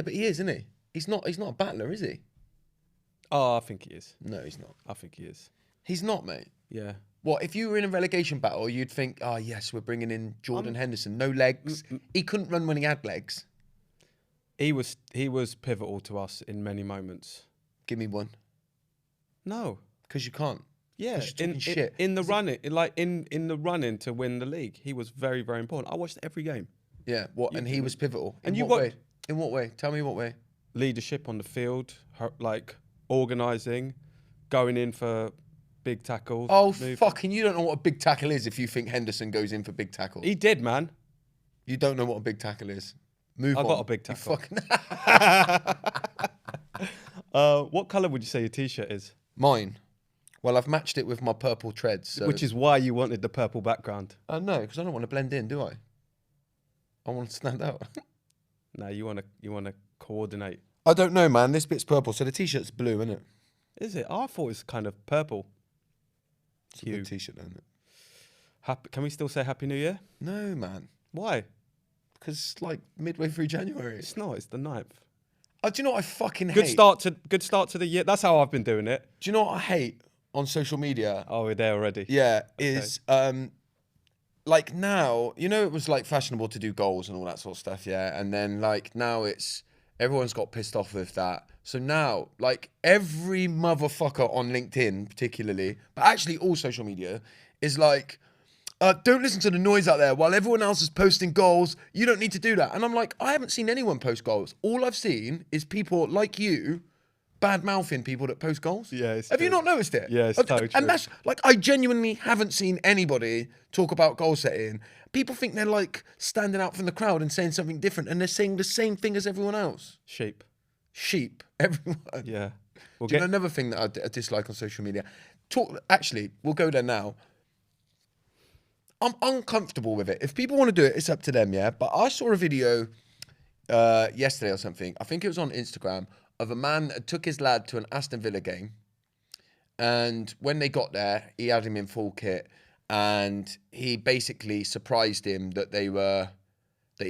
Yeah, but he is, isn't he? He's not a battler, is he? Oh, I think he is. No, he's not. I think he is. He's not, mate. Yeah. What, if you were in a relegation battle, you'd think, oh, yes, we're bringing in Jordan Henderson. No legs. He couldn't run when he had legs. He was pivotal to us in many moments. Give me one. No. Because you can't. Yeah, shit. in the running to win the league, he was very, very important. I watched every game. Yeah, what? And he was pivotal. And in what way? In what way? Tell me what way. Leadership on the field, like organising, going in for big tackles. Oh, fucking, you don't know what a big tackle is if you think Henderson goes in for big tackles. He did, man. You don't know what a big tackle is. Move on. I got a big tackle. What colour would you say your T-shirt is? Mine. Well, I've matched it with my purple treads. So which is why you wanted the purple background. No, because I don't want to blend in, do I? I want to stand out. No, you want to coordinate. I don't know, man. This bit's purple, so the T-shirt's blue, isn't it? Is it? Oh, I thought it was kind of purple. It's a good T-shirt, isn't it? Can we still say Happy New Year? No, man. Why? Because it's like midway through January. It's not. It's the 9th. Do you know what I fucking hate? Good start to the year. That's how I've been doing it. Do you know what I hate on social media? Oh, we're there already. Yeah, okay. Is like now, you know, it was like fashionable to do goals and all that sort of stuff, yeah. And then like now everyone's got pissed off with that. So now, like every motherfucker on LinkedIn, particularly, but actually all social media, is like, don't listen to the noise out there while everyone else is posting goals. You don't need to do that. And I'm like, I haven't seen anyone post goals. All I've seen is people like you bad-mouthing people that post goals. Yeah, it's Have true. you not noticed it? Yeah, it's totally true. And that's, like, I genuinely haven't seen anybody talk about goal setting. People think they're, like, standing out from the crowd and saying something different, and they're saying the same thing as everyone else. Sheep. Everyone. Yeah. Do you know another thing that I dislike on social media? Actually, we'll go there now. I'm uncomfortable with it. If people want to do it, it's up to them, yeah? But I saw a video yesterday or something, I think it was on Instagram, of a man that took his lad to an Aston Villa game. And when they got there, he had him in full kit. And he basically surprised him that he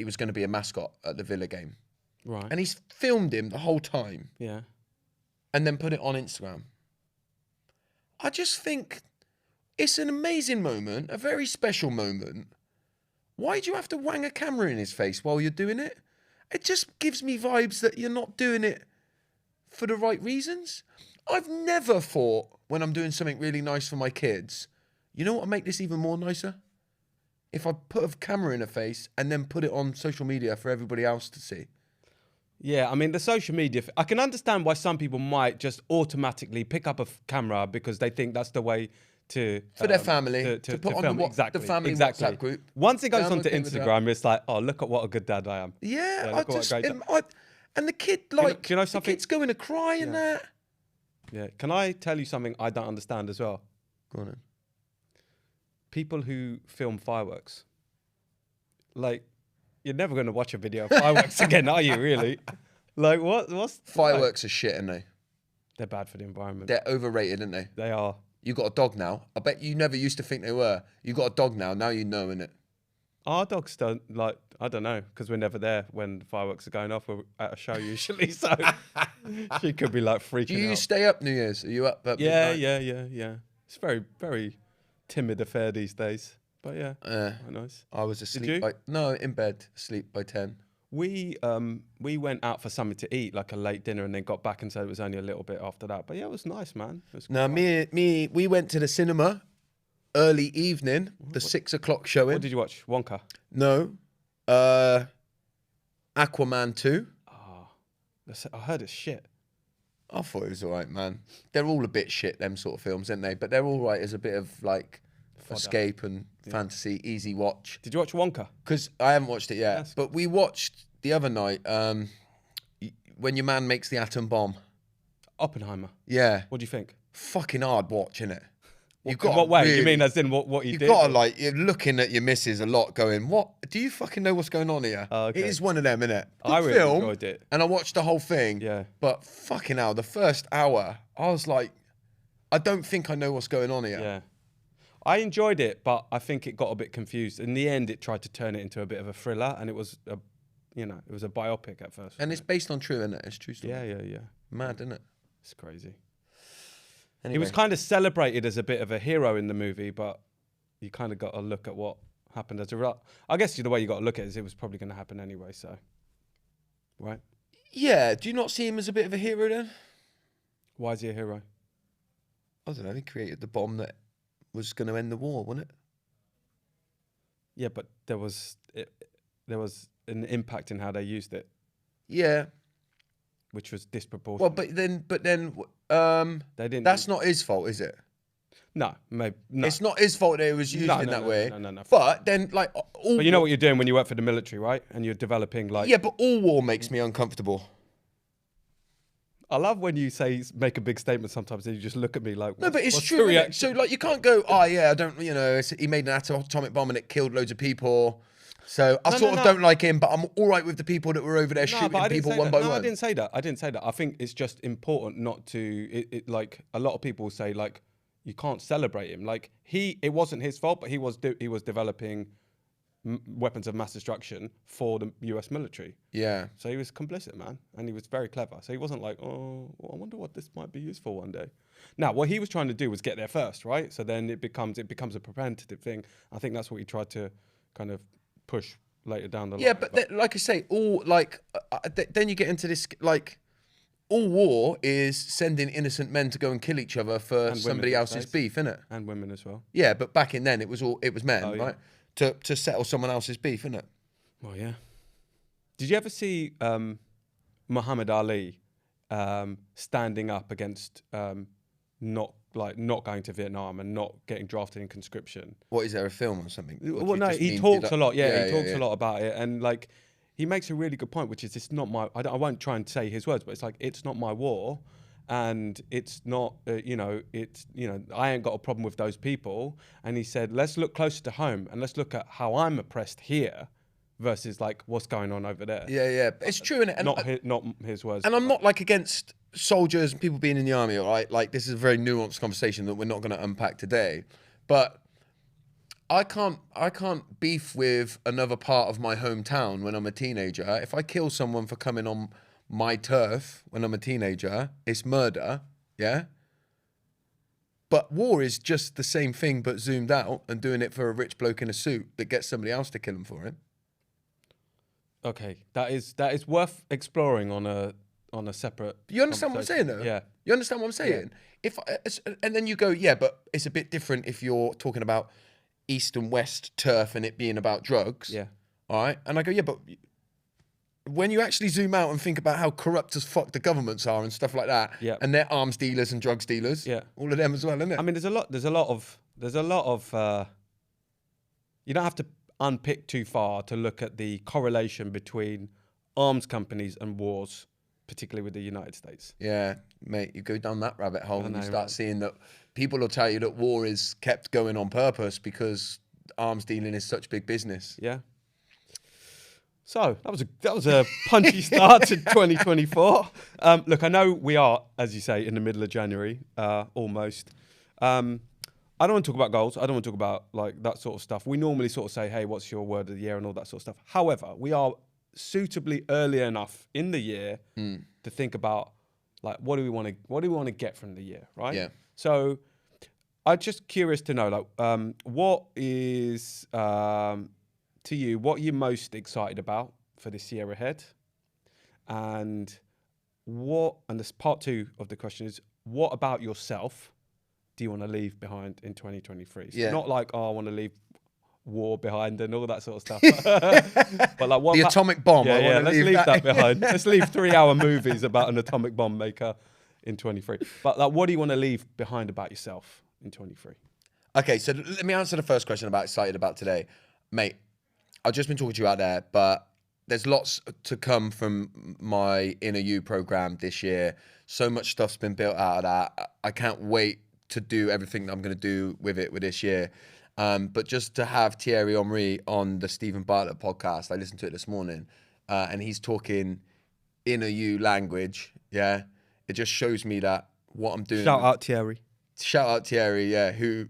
was going to be a mascot at the Villa game. Right. And he's filmed him the whole time. Yeah. And then put it on Instagram. I just think it's an amazing moment, a very special moment. Why do you have to wang a camera in his face while you're doing it? It just gives me vibes that you're not doing it for the right reasons. I've never thought when I'm doing something really nice for my kids, you know what would make this even more nicer? If I put a camera in her face and then put it on social media for everybody else to see. Yeah, I mean, the social media, I can understand why some people might just automatically pick up a camera because they think that's the way to... For their family, to put on film. the family WhatsApp group. Once it goes I'm onto okay with Instagram, it's like, oh, look at what a good dad I am. Yeah, and the kid, like, do you know something? The kid's going to cry and that. Yeah, can I tell you something I don't understand as well? Go on then. People who film fireworks. Like, you're never going to watch a video of fireworks again, are you, really? Like, what's... Fireworks are shit, aren't they? They're bad for the environment. They're overrated, aren't they? They are. You got a dog now. I bet you never used to think they were. You got a dog now you know, innit? Our dogs don't, like, I don't know, because we're never there when the fireworks are going off. We're at a show usually, so she could be, like, freaking out. Do you stay up New Year's? Are you up yeah, midnight? yeah. It's very, very timid affair these days. But yeah, quite nice. I was asleep. No, in bed, asleep by 10. We went out for something to eat, like a late dinner, and then got back and said it was only a little bit after that. But yeah, it was nice, man. It was we went to the cinema early evening, the 6 o'clock showing. What did you watch? Wonka? No. Aquaman 2. Oh, I heard it's shit. I thought it was all right, man. They're all a bit shit, them sort of films, aren't they? But they're all right as a bit of, like, escape and fantasy, easy watch. Did you watch Wonka? Because I haven't watched it yet. Yes. But we watched the other night, When Your Man Makes the Atom Bomb. Oppenheimer. Yeah. What do you think? Fucking hard watch, innit? What way? You mean as in what you did? You've got to, like, you're looking at your missus a lot going, what? Do you fucking know what's going on here? Oh, okay. It is one of them, innit? I really enjoyed it. And I watched the whole thing. Yeah. But fucking hell, the first hour, I was like, I don't think I know what's going on here. Yeah. I enjoyed it, but I think it got a bit confused. In the end, it tried to turn it into a bit of a thriller, and it was it was a biopic at first. And it's based on true, isn't it? It's true story. Yeah. Mad, isn't it? It's crazy. Anyway. He was kind of celebrated as a bit of a hero in the movie, but you kind of got to look at what happened as a result. I guess the way you got to look at it is it was probably going to happen anyway, so. Right? Yeah, do you not see him as a bit of a hero then? Why is he a hero? I don't know, he created the bomb that was going to end the war, wasn't it? Yeah, but there was an impact in how they used it, Yeah. which was disproportionate. Well, but then, they didn't. that's not his fault, is it? No, maybe no. It's not his fault that it was used in that way. No. But then, like, all But you know what you're doing when you work for the military, right? And you're developing like. Yeah, but all war makes me uncomfortable. I love when you make a big statement sometimes and you just look at me like. No, but it's what's true. the Isn't it? reaction? So, like, you can't go, oh yeah, I don't, he made an atomic bomb and it killed loads of people. So I don't like him, but I'm all right with the people that were over there shooting people one by one. I didn't say that. I think it's just important not to. Like a lot of people say, like you can't celebrate him. Like it wasn't his fault, but he was developing weapons of mass destruction for the U.S. military. Yeah. So he was complicit, man, and he was very clever. So he wasn't like, oh, well, I wonder what this might be used for one day. Now, what he was trying to do was get there first, right? So then it becomes a preventative thing. I think that's what he tried to kind of push later down the line. Yeah, but like I say, then you get into this, like, all war is sending innocent men to go and kill each other for somebody else's beef, innit? And women as well. Yeah, but back in then it was men, yeah. right? To settle someone else's beef, innit? Well, yeah. Did you ever see Muhammad Ali standing up against not going to Vietnam and not getting drafted in conscription? What, is there a film or something? Well, no, he talks a lot. Yeah, he talks a lot about it, and like he makes a really good point, which is it's not my. I won't try and say his words, but it's like it's not my war, and it's not. I ain't got a problem with those people. And he said, let's look closer to home and let's look at how I'm oppressed here, versus like what's going on over there. Yeah. It's true, innit? And not his words. And I'm not like against soldiers and people being in the army, all right? Like, this is a very nuanced conversation that we're not going to unpack today. But I can't beef with another part of my hometown when I'm a teenager. If I kill someone for coming on my turf when I'm a teenager, it's murder, yeah? But war is just the same thing but zoomed out and doing it for a rich bloke in a suit that gets somebody else to kill him for him. Okay, that is worth exploring on a separate. You understand what I'm saying, though? Yeah. You understand what I'm saying? Yeah. And then you go, yeah, but it's a bit different if you're talking about East and West turf and it being about drugs. Yeah. All right. And I go, yeah, but when you actually zoom out and think about how corrupt as fuck the governments are and stuff like that, yeah, and they're arms dealers and drugs dealers, yeah, all of them as well, isn't it? I mean, there's a lot of. You don't have to unpick too far to look at the correlation between arms companies and wars, particularly with the United States. Yeah, mate, you go down that rabbit hole and you start seeing that people will tell you that war is kept going on purpose because arms dealing is such big business. Yeah. So that was a punchy start to 2024. Look, I know we are, as you say, in the middle of January, almost. I don't want to talk about goals. I don't want to talk about like that sort of stuff. We normally sort of say, hey, what's your word of the year and all that sort of stuff. However, we are suitably early enough in the year to think about like what do we want to get from the year, right? Yeah. So I'm just curious to know, like, what is to you what you're most excited about for this year ahead, and this part two of the question is, what about yourself do you want to leave behind in 2023? So not like, oh, I want to leave war behind and all that sort of stuff. But like what the atomic bomb. Yeah, let's leave that behind. Let's leave 3-hour movies about an atomic bomb maker in 23. But like, what do you want to leave behind about yourself in 23? Okay, so let me answer the first question about excited about today. Mate, I've just been talking to you out there, but there's lots to come from my Inner You program this year. So much stuff's been built out of that. I can't wait to do everything that I'm going to do with this year. But just to have Thierry Henry on the Stephen Bartlett podcast, I listened to it this morning, and he's talking Inner You language, yeah? It just shows me that what I'm doing... Shout out Thierry. Shout out Thierry, yeah, who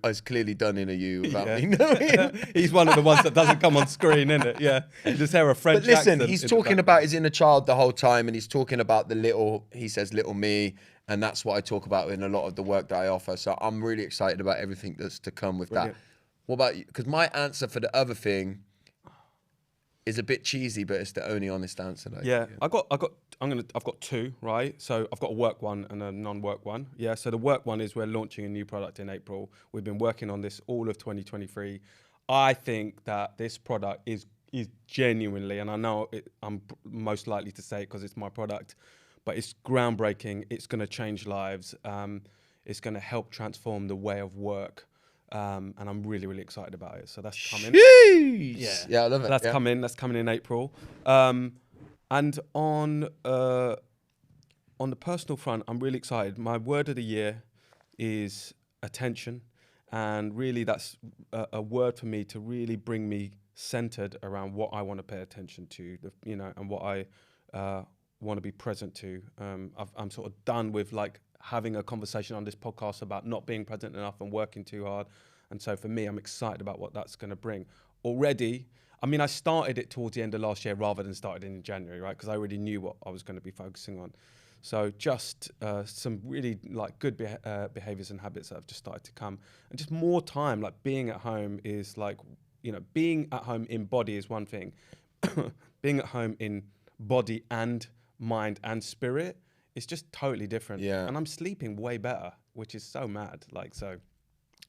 has clearly done in a you without me Yeah. knowing. He's one of the ones that doesn't come on screen, isn't it? Yeah. You just hear a French But listen, accent he's in the talking background. about his inner child the whole time, and he's talking about he says little me, and that's what I talk about in a lot of the work that I offer. So I'm really excited about everything that's to come with Brilliant. that. What about you? Because my answer for the other thing is a bit cheesy, but it's the only honest answer. Like, Yeah, I've got two, right? So I've got a work one and a non-work one. Yeah, so the work one is we're launching a new product in April. We've been working on this all of 2023. I think that this product is genuinely, and I know I'm most likely to say it because it's my product, but it's groundbreaking. It's going to change lives. It's going to help transform the way of work. And I'm really, really excited about it. So that's coming. Yeah, I love it. That's yeah. coming. That's coming in April. And on the personal front, I'm really excited. My word of the year is attention, and really that's a word for me to really bring me centered around what I want to pay attention to, and what I want to be present to. I'm sort of done with like having a conversation on this podcast about not being present enough and working too hard. And so for me, I'm excited about what that's going to bring. Already, I mean, I started it towards the end of last year rather than started in January, right? Because I already knew what I was going to be focusing on. So just some really like good behaviors and habits that have just started to come. And just more time, like being at home is like, being at home in body is one thing. Being at home in body and mind and spirit, it's just totally different. Yeah. And I'm sleeping way better, which is so mad. Like, so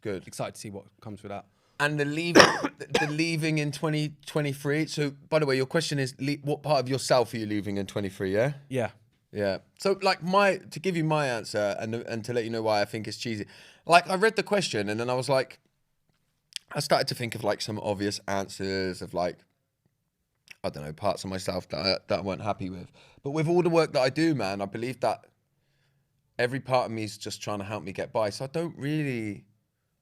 Good. excited to see what comes with that. And the leaving in 2023. So, by the way, your question is, what part of yourself are you leaving in 23? Yeah. Yeah. Yeah. So, like, to give you my answer and to let you know why I think it's cheesy. Like, I read the question and then I was like, I started to think of like some obvious answers of like, I don't know, parts of myself that I weren't happy with. But with all the work that I do, man, I believe that every part of me is just trying to help me get by. So I don't really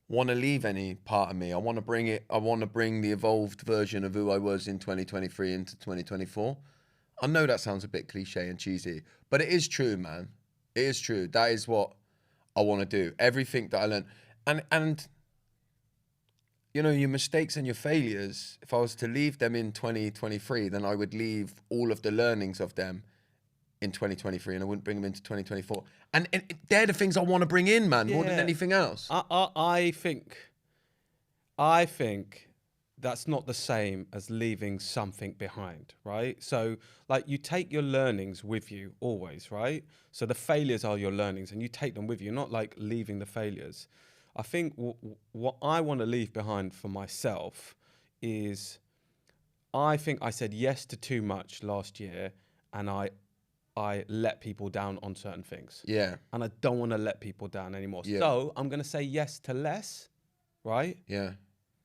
want to leave any part of me. I want to bring the evolved version of who I was in 2023 into 2024. I know that sounds a bit cliche and cheesy, but it is true, man. It is true. That is what I want to do. Everything that I learned. And your mistakes and your failures, if I was to leave them in 2023, then I would leave all of the learnings of them in 2023 and I wouldn't bring them into 2024. And they're the things I want to bring in, man, more than anything else. I think that's not the same as leaving something behind, right? So like you take your learnings with you always, right? So the failures are your learnings and you take them with you, not like leaving the failures. I think what I want to leave behind for myself is I think I said yes to too much last year and I let people down on certain things. Yeah. And I don't want to let people down anymore. Yeah. So I'm going to say yes to less, right? Yeah.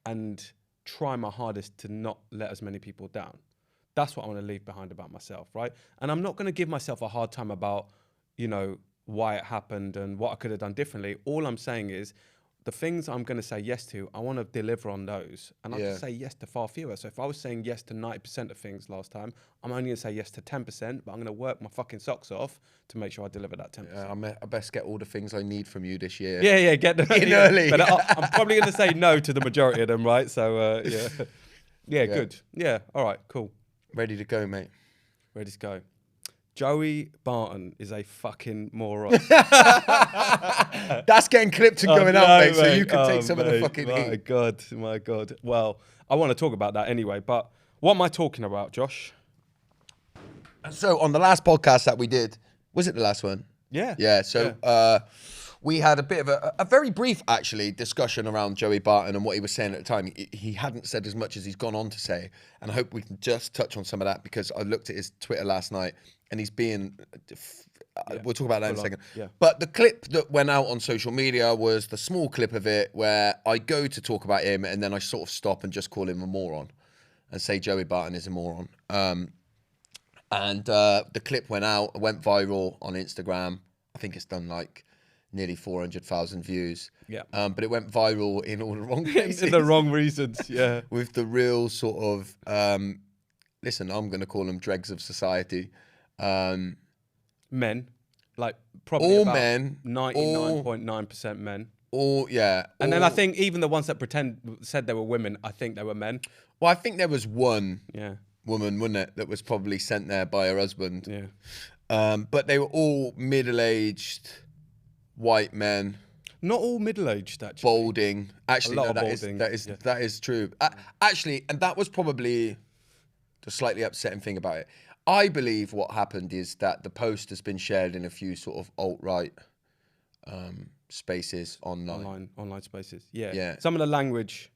And try my hardest to not let as many people down. That's what I want to leave behind about myself, right? And I'm not going to give myself a hard time about, why it happened and what I could have done differently. All I'm saying is the things I'm going to say yes to, I want to deliver on those. And I have to say yes to far fewer. So if I was saying yes to 90% of things last time, I'm only going to say yes to 10%, but I'm going to work my fucking socks off to make sure I deliver that 10%. I best get all the things I need from you this year. Yeah, get them in early. But I'm probably going to say no to the majority of them, right? So, yeah, good. Yeah, all right, cool. Ready to go, mate. Ready to go. Joey Barton is a fucking moron. That's getting clipped and going out, mate, so you can take some of the fucking My heat. God. Well, I want to talk about that anyway, but what am I talking about, Josh? So on the last podcast that we did, was it the last one? Yeah. Yeah, so we had a bit of a very brief, actually, discussion around Joey Barton and what he was saying at the time. He hadn't said as much as he's gone on to say, and I hope we can just touch on some of that because I looked at his Twitter last night and he's being... We'll talk about that in a second. Yeah. But the clip that went out on social media was the small clip of it where I go to talk about him and then I sort of stop and just call him a moron and say Joey Barton is a moron. And the clip went out, it went viral on Instagram. I think it's done like nearly 400,000 views. Yeah. But it went viral in all the wrong places. In the wrong reasons, yeah. With the real sort of, listen, I'm going to call them dregs of society. Men. like probably all about men, 99.9% men. And then I think even the ones that said they were women, I think they were men. Well, I think there was one Yeah. woman, wasn't it, that was probably sent there by her husband. Yeah. But they were all middle-aged white men. Not all middle-aged, actually. Balding. Actually, A lot no, of that balding, that is true. Actually, and that was probably the slightly upsetting thing about it. I believe what happened is that the post has been shared in a few sort of alt-right spaces Online spaces. Yeah. Yeah. Some of the language.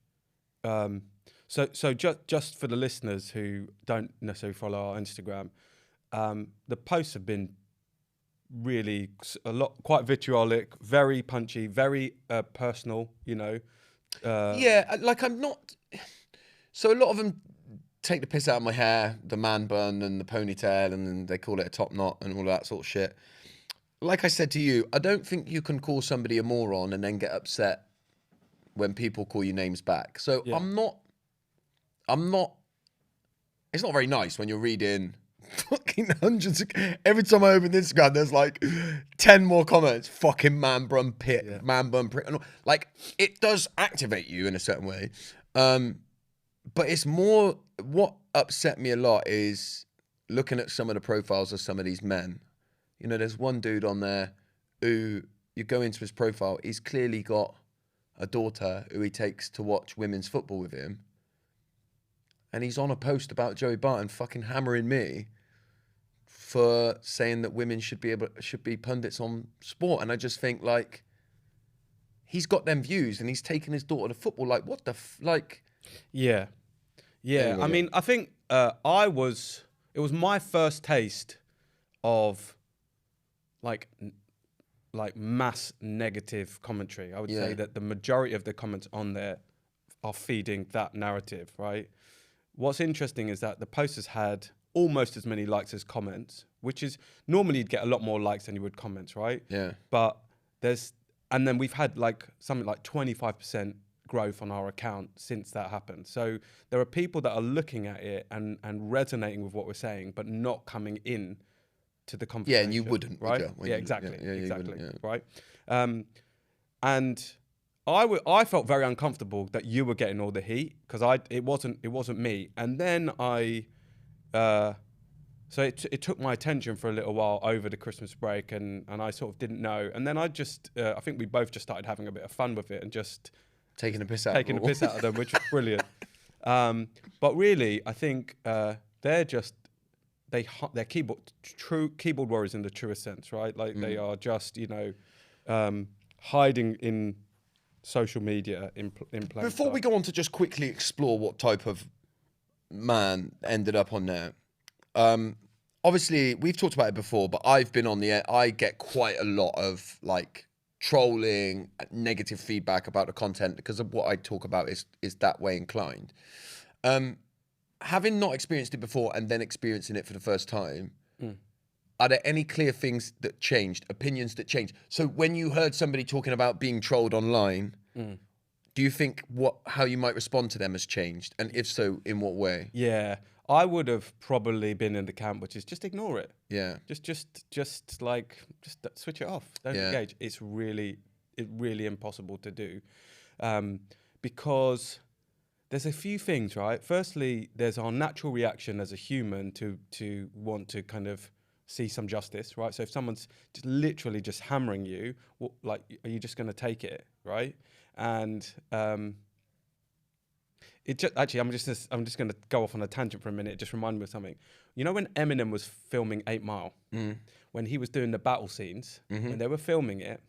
So just for the listeners who don't necessarily follow our Instagram, the posts have been really quite vitriolic, very punchy, very personal. Like I'm not. So a lot of them take the piss out of my hair, the man bun and the ponytail, and then they call it a top knot and all that sort of shit. Like I said to you, I don't think you can call somebody a moron and then get upset when people call you names back. So Yeah. I'm not. It's not very nice when you're reading fucking hundreds of. Every time I open Instagram, there's like 10 more comments. Fucking man bun pit, man bun prick. Like it does activate you in a certain way. But it's more what upset me a lot is looking at some of the profiles of some of these men. You know, there's one dude on there who you go into his profile. He's clearly got a daughter who he takes to watch women's football with him. And he's on a post about Joey Barton fucking hammering me for saying that women should be pundits on sport. And I just think like he's got them views and he's taking his daughter to football. Like what the Yeah. Anyway, I mean, I think it was my first taste of like mass negative commentary. I would say that the majority of the comments on there are feeding that narrative, right? What's interesting is that the post has had almost as many likes as comments, which is normally you'd get a lot more likes than you would comments, right? Yeah. But and then we've had like something like 25% growth on our account since that happened. So there are people that are looking at it and resonating with what we're saying, but not coming in to the conversation. Yeah, and you wouldn't, right? Exactly. Right. And I felt very uncomfortable that you were getting all the heat because it wasn't me. And then so it took my attention for a little while over the Christmas break, and I sort of didn't know. And then I think we both just started having a bit of fun with it and just taking the piss out of them, which was brilliant. But really, I think they're true keyboard warriors in the truest sense, right? Like they are just hiding in social media in plain Before we go on to just quickly explore what type of man ended up on there, obviously we've talked about it before, but I've been on the air. I get quite a lot of like trolling, negative feedback about the content because of what I talk about is that way inclined. Having not experienced it before and then experiencing it for the first time, are there any clear things that changed, opinions that changed? So when you heard somebody talking about being trolled online, do you think how you might respond to them has changed? And if so, in what way? Yeah, I would have probably been in the camp, which is just ignore it. Yeah. Just switch it off. Don't engage. It's really impossible to do. Because there's a few things, right? Firstly, there's our natural reaction as a human to want to kind of see some justice, right? So if someone's just literally just hammering you, are you just going to take it, right? And actually, I'm just going to go off on a tangent for a minute. It just reminded me of something. You know when Eminem was filming 8 Mile, when he was doing the battle scenes, when they were filming it,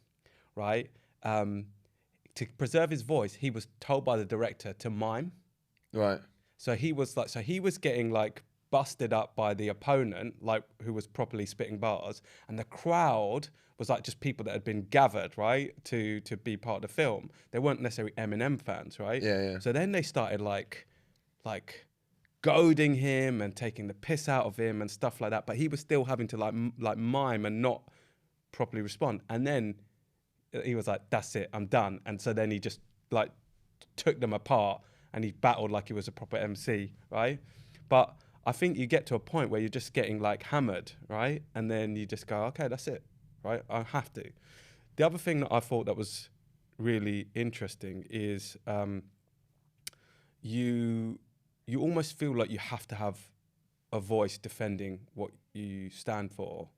right? To preserve his voice, he was told by the director to mime. Right. So he was getting like busted up by the opponent, like who was properly spitting bars, and the crowd was like just people that had been gathered, right, to be part of the film. They weren't necessarily Eminem fans, right? Yeah. So then they started like goading him and taking the piss out of him and stuff like that. But he was still having to like mime and not properly respond. And then he was like, "That's it, I'm done." And so then he just like took them apart and he battled like he was a proper MC, right? But I think you get to a point where you're just getting like hammered, right? And then you just go, okay, that's it, right? I have to. The other thing that I thought that was really interesting is you almost feel like you have to have a voice defending what you stand for.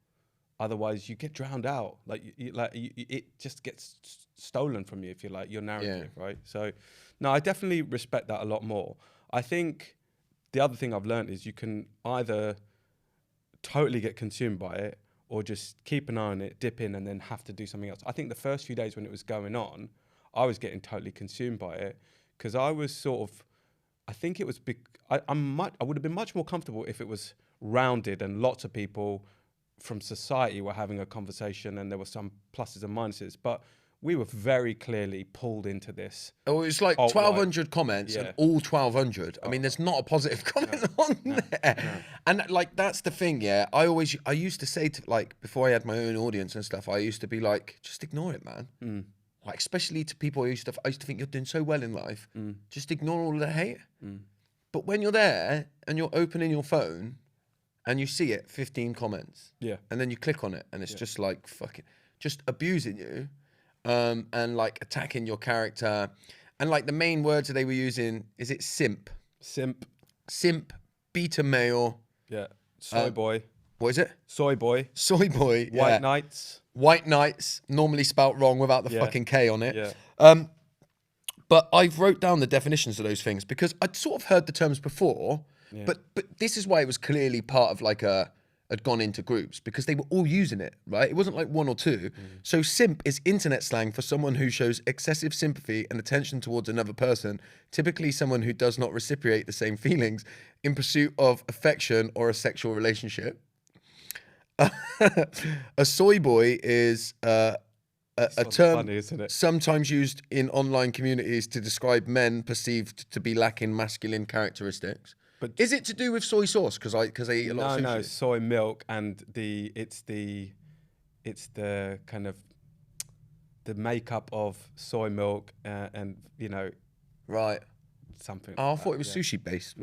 Otherwise, you get drowned out. It just gets stolen from you, if you like, your narrative, right? So, no, I definitely respect that a lot more. I think the other thing I've learned is you can either totally get consumed by it or just keep an eye on it, dip in, and then have to do something else. I think the first few days when it was going on, I was getting totally consumed by it because I was sort of, I think it was big. I would have been much more comfortable if it was rounded and lots of people from society were having a conversation and there were some pluses and minuses, but we were very clearly pulled into this. Oh, it's like 1,200 comments and all 1,200. I mean, there's not a positive comment on there. No. And like, that's the thing, yeah. I used to say to, like, before I had my own audience and stuff, I used to be like, just ignore it, man. Like, especially to people I used to think you're doing so well in life. Just ignore all the hate. But when you're there and you're opening your phone and you see it, 15 comments. Yeah. And then you click on it and it's just like fucking, just abusing you. And like attacking your character, and like the main words that they were using, is it simp, beta male, soy boy. What is it? Soy boy. White knights, normally spelt wrong without the fucking K on it. Yeah. But I wrote down the definitions of those things because I'd sort of heard the terms before, but this is why it was clearly part of like had gone into groups because they were all using it, right? It wasn't like one or two. So simp is internet slang for someone who shows excessive sympathy and attention towards another person, typically someone who does not reciprocate the same feelings in pursuit of affection or a sexual relationship. A soy boy is a term funny, isn't it? sometimes used in online communities to describe men perceived to be lacking masculine characteristics. But is it to do with soy sauce? Because I eat a lot of sushi. No, soy milk and it's the kind of the makeup of soy milk and right, something. Oh, like I thought it was sushi based,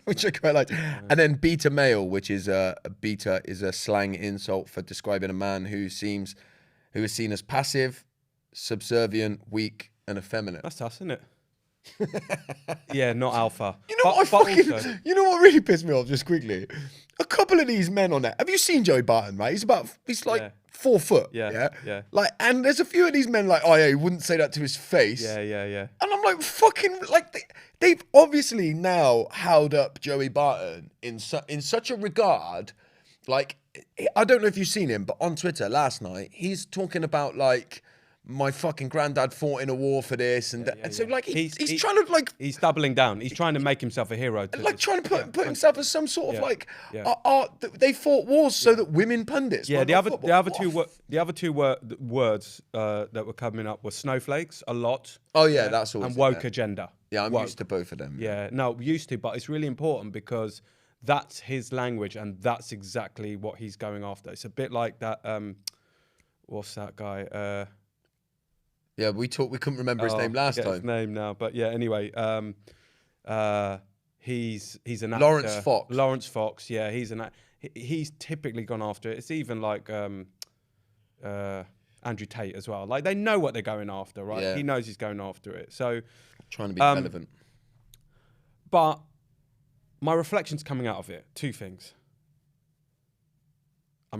which I quite liked. And then beta male, which is a slang insult for describing a man who is seen as passive, subservient, weak, and effeminate. That's us, isn't it? Yeah, not alpha. You know what really pissed me off just quickly? A couple of these men on there. Have you seen Joey Barton, right? He's like 4 foot. Yeah. Like, and there's a few of these men like, oh yeah, he wouldn't say that to his face. Yeah. And I'm like, fucking, like, they've obviously now held up Joey Barton in such a regard. Like, I don't know if you've seen him, but on Twitter last night, he's talking about like, my fucking granddad fought in a war for this, and so like he's trying to like he's doubling down. He's trying to make himself a hero, like trying to put himself as some sort of like they fought wars so that women pundits. Yeah, the other two words that were coming up were snowflakes a lot. Oh yeah, that's all. And woke agenda. Yeah, I'm woke. used to both of them. Yeah, no, used to, but it's really important because that's his language and that's exactly what he's going after. It's a bit like that. What's that guy? Yeah, we couldn't remember his name last time. His name now, but yeah. Anyway, he's an actor. Lawrence Fox. Yeah, he's typically gone after it. It's even like Andrew Tate as well. Like they know what they're going after, right? Yeah. He knows he's going after it. So trying to be relevant. But my reflections coming out of it, 2 things. I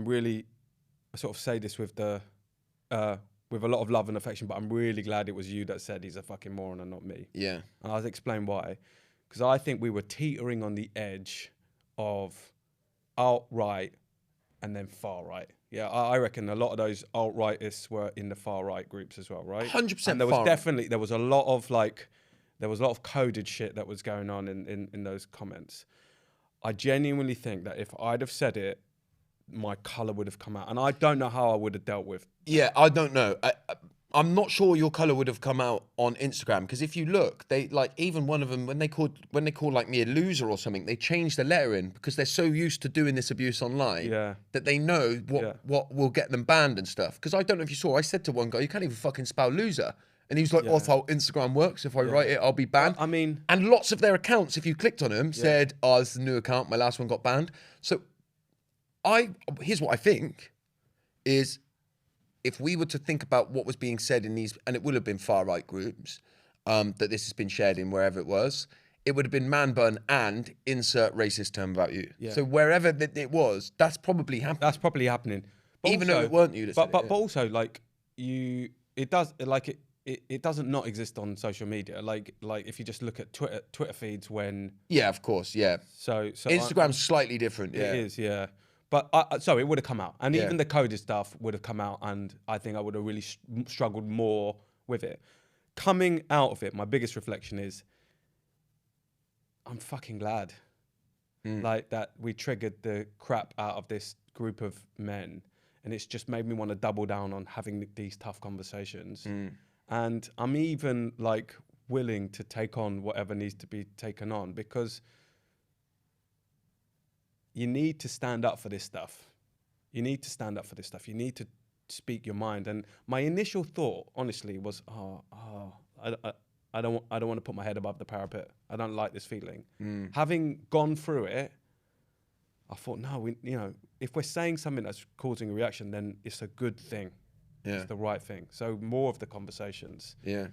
sort of say this with a lot of love and affection, but I'm really glad it was you that said he's a fucking moron and not me. Yeah. And I'll explain why. Because I think we were teetering on the edge of alt-right and then far-right. Yeah, I reckon a lot of those alt-rightists were in the far-right groups as well, right? 100% and there was a lot of coded shit that was going on in those comments. I genuinely think that if I'd have said it, my colour would have come out, and I don't know how I would have dealt with. Yeah, I don't know. I'm not sure your colour would have come out on Instagram because if you look, they like even one of them when they call like me a loser or something, they change the letter in because they're so used to doing this abuse online that they know what will get them banned and stuff. Because I don't know if you saw, I said to one guy, you can't even fucking spell loser. And he was like, that's how Instagram works. If I write it, I'll be banned. I mean... And lots of their accounts, if you clicked on them, said, oh, this is a new account. My last one got banned. So here's what I think is if we were to think about what was being said in these, and it would have been far right groups, that this has been shared in wherever it was, it would have been man bun and insert racist term about you. Yeah. So wherever it was, that's probably happening. That's probably happening. But Even also, though it weren't you that said but it. but also like it doesn't not exist on social media. Like if you just look at Twitter feeds when Yeah, of course, yeah. so Instagram's slightly different, yeah. It is, yeah. But so it would have come out, and Yeah. even the coded stuff would have come out, and I think I would have really struggled more with it. Coming out of it, my biggest reflection is, I'm fucking glad, like that we triggered the crap out of this group of men, and it's just made me want to double down on having these tough conversations. And I'm even like willing to take on whatever needs to be taken on, because you need to stand up for this stuff. You need to stand up for this stuff. You need to speak your mind. And my initial thought, honestly, was, I don't want to put my head above the parapet. I don't like this feeling. Having gone through it, I thought, no, if we're saying something that's causing a reaction, then it's a good thing. Yeah. It's the right thing. So more of the conversations. Yeah.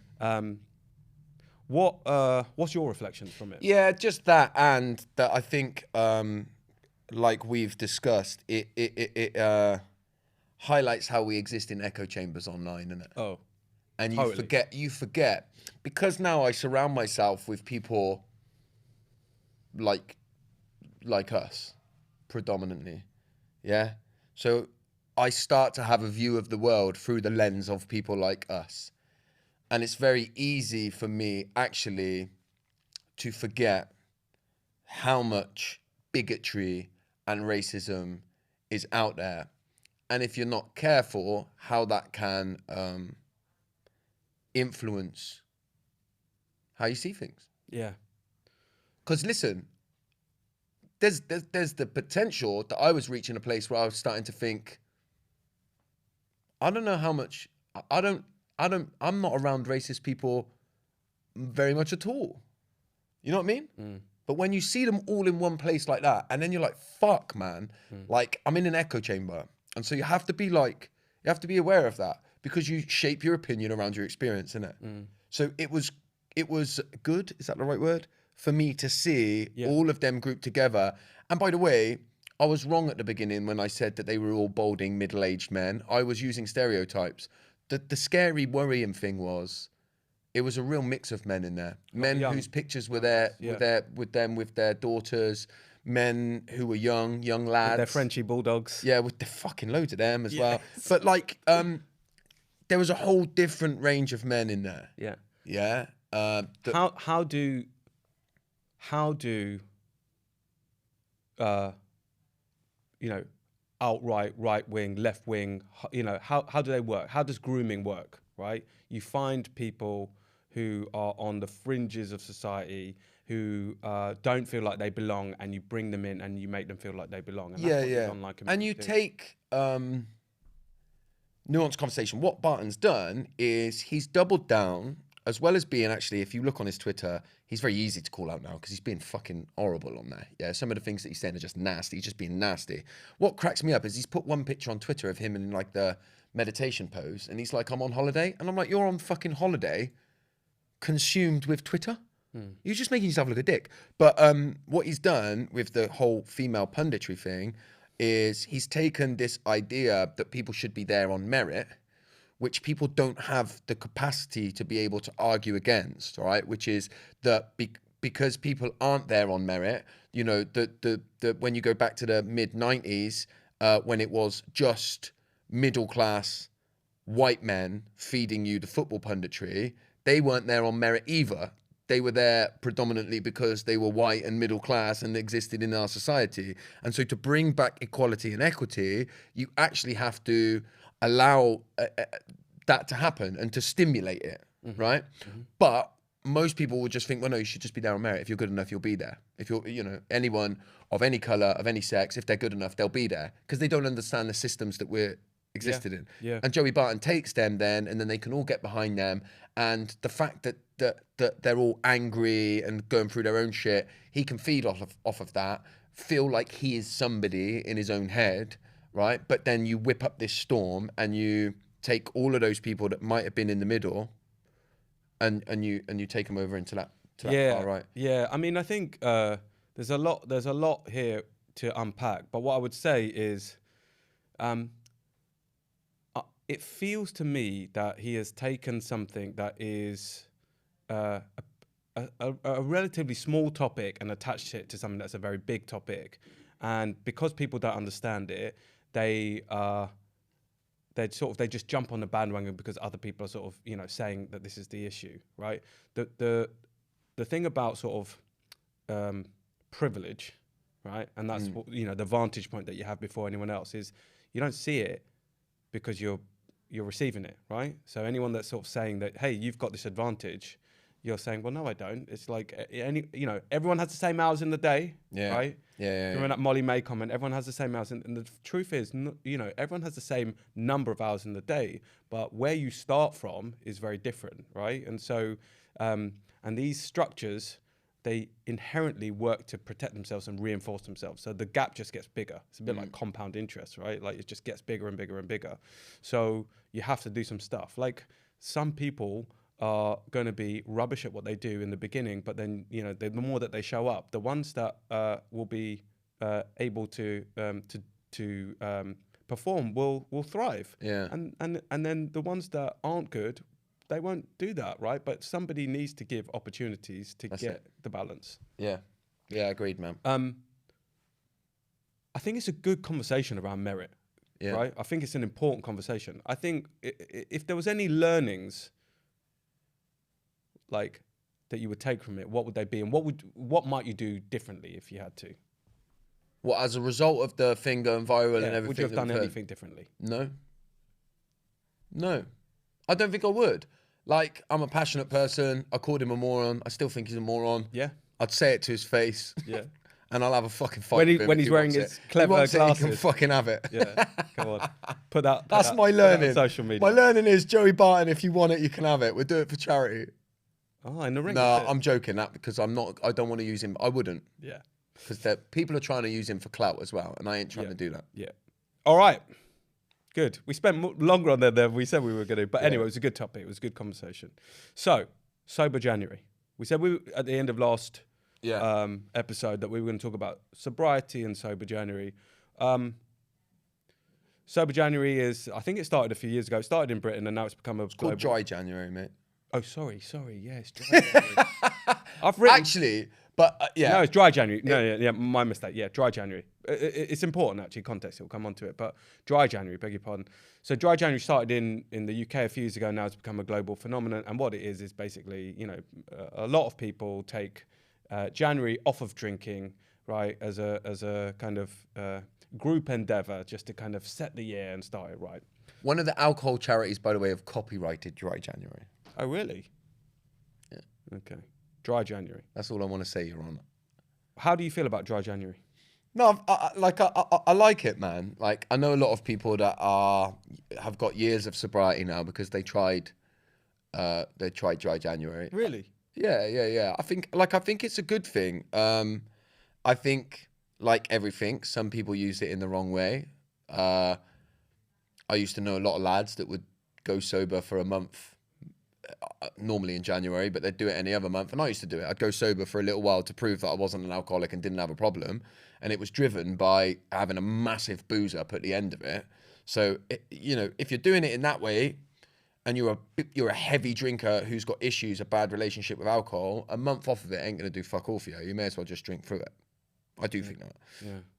What's your reflections from it? Yeah, just that, and that I think, like we've discussed, it highlights how we exist in echo chambers online, isn't it? Oh, and totally. you forget, because now I surround myself with people like us, predominantly, yeah. So I start to have a view of the world through the lens of people like us, and it's very easy for me actually to forget how much bigotry and racism is out there, and if you're not careful, how that can influence how you see things. Yeah. Because listen, there's the potential that I was reaching a place where I was starting to think, I don't know how much, I'm not around racist people very much at all. You know what I mean? But when you see them all in one place like that, and then you're like, fuck, man, like I'm in an echo chamber. And so you have to be aware of that, because you shape your opinion around your experience, innit? So it was good, is that the right word? For me to see all of them grouped together. And by the way, I was wrong at the beginning when I said that they were all balding middle-aged men. I was using stereotypes. The scary, worrying thing was, it was a real mix of men in there. Men whose pictures were there, with their daughters. Men who were young lads. With their Frenchie bulldogs. Yeah, with the fucking loads of them as well. But like, there was a whole different range of men in there. Yeah. Yeah. How do outright right wing, left wing, how do they work? How does grooming work, right? You find people who are on the fringes of society, who don't feel like they belong, and you bring them in and you make them feel like they belong. And that's what these online and you take nuanced conversation. What Barton's done is he's doubled down, as well as being, actually, if you look on his Twitter, he's very easy to call out now because he's being fucking horrible on there. Yeah, some of the things that he's saying are just nasty. He's just being nasty. What cracks me up is he's put one picture on Twitter of him in like the meditation pose, and he's like, I'm on holiday. And I'm like, you're on fucking holiday consumed with Twitter? You're just making yourself look a dick. But what he's done with the whole female punditry thing is he's taken this idea that people should be there on merit, which people don't have the capacity to be able to argue against, all right? Which is that because people aren't there on merit, when you go back to the mid-90s, when it was just middle-class white men feeding you the football punditry, they weren't there on merit either. They were there predominantly because they were white and middle class and existed in our society. And so to bring back equality and equity, you actually have to allow that to happen and to stimulate it, right? But most people would just think, well, no, you should just be there on merit. If you're good enough, you'll be there. If you're, anyone of any color, of any sex, if they're good enough, they'll be there, because they don't understand the systems that we're existed in. Yeah. And Joey Barton takes them then, and then they can all get behind them. And the fact that they're all angry and going through their own shit, he can feed off of that, feel like he is somebody in his own head, right? But then you whip up this storm and you take all of those people that might have been in the middle, and you take them over into that far right. Yeah. I mean, I think there's a lot here to unpack. But what I would say is, it feels to me that he has taken something that is a relatively small topic and attached it to something that's a very big topic, and because people don't understand it, they just jump on the bandwagon because other people are sort of, you know, saying that this is the issue, right? The thing about sort of privilege, right, and that's what, you know, the vantage point that you have before anyone else is you don't see it because you're receiving it, right? So anyone that's sort of saying that, hey, you've got this advantage, you're saying, well, no, I don't. It's like, everyone has the same hours in the day, right? Yeah. Remember that Molly May comment? Everyone has the same hours. And the truth is, everyone has the same number of hours in the day, but where you start from is very different, right? And so, and these structures, they inherently work to protect themselves and reinforce themselves. So the gap just gets bigger. It's a bit like compound interest, right? Like it just gets bigger and bigger and bigger. So you have to do some stuff. Like some people are going to be rubbish at what they do in the beginning, but then, the more that they show up, the ones that will be able to perform will thrive. Yeah. And then the ones that aren't good, they won't do that, right? But somebody needs to give opportunities to get the balance. Yeah, agreed, man. I think it's a good conversation around merit, right? I think it's an important conversation. I think if there was any learnings, like, that you would take from it, what would they be, and what might you do differently if you had to? What, as a result of the thing going viral and everything? Would you have done anything differently? No, I don't think I would. Like, I'm a passionate person. I called him a moron. I still think he's a moron. Yeah. I'd say it to his face. Yeah. And I'll have a fucking fight with him when he's wearing his clever glasses. He can fucking have it. Yeah, come on. That's my learning. On social media. My learning is, Joey Barton, if you want it, you can have it. We'll do it for charity. Oh, in the ring. No, I'm joking that because I don't want to use him. I wouldn't. Yeah. Because people are trying to use him for clout as well, and I ain't trying to do that. Yeah. All right. Good. We spent longer on there than we said we were going to. But anyway, it was a good topic. It was a good conversation. So, Sober January. We said at the end of last episode that we were going to talk about sobriety and Sober January. Sober January I think it started a few years ago. It started in Britain and now it's become It's called Dry January, mate. Oh, sorry. Yeah, it's Dry January. I've written... Actually, but yeah. No, it's Dry January. No, my mistake. Yeah, Dry January. It's important, actually, context. It'll come onto it. But Dry January, beg your pardon. So Dry January started in the UK a few years ago. Now it's become a global phenomenon. And what it is basically, a lot of people take January off of drinking, right, as a kind of group endeavor just to kind of set the year and start it right. One of the alcohol charities, by the way, have copyrighted Dry January. Oh, really? Yeah. Okay. Dry January. That's all I want to say, Your Honour. How do you feel about Dry January? No, I like it, man. Like, I know a lot of people that have got years of sobriety now because they tried Dry January. Really? Yeah. I think it's a good thing. I think, like everything, some people use it in the wrong way. I used to know a lot of lads that would go sober for a month, normally in January, but they'd do it any other month. And I used to do it. I'd go sober for a little while to prove that I wasn't an alcoholic and didn't have a problem. And it was driven by having a massive booze up at the end of it. So, if you're doing it in that way and you're a heavy drinker who's got issues, a bad relationship with alcohol, a month off of it ain't going to do fuck all for you. You may as well just drink through it. I do think that.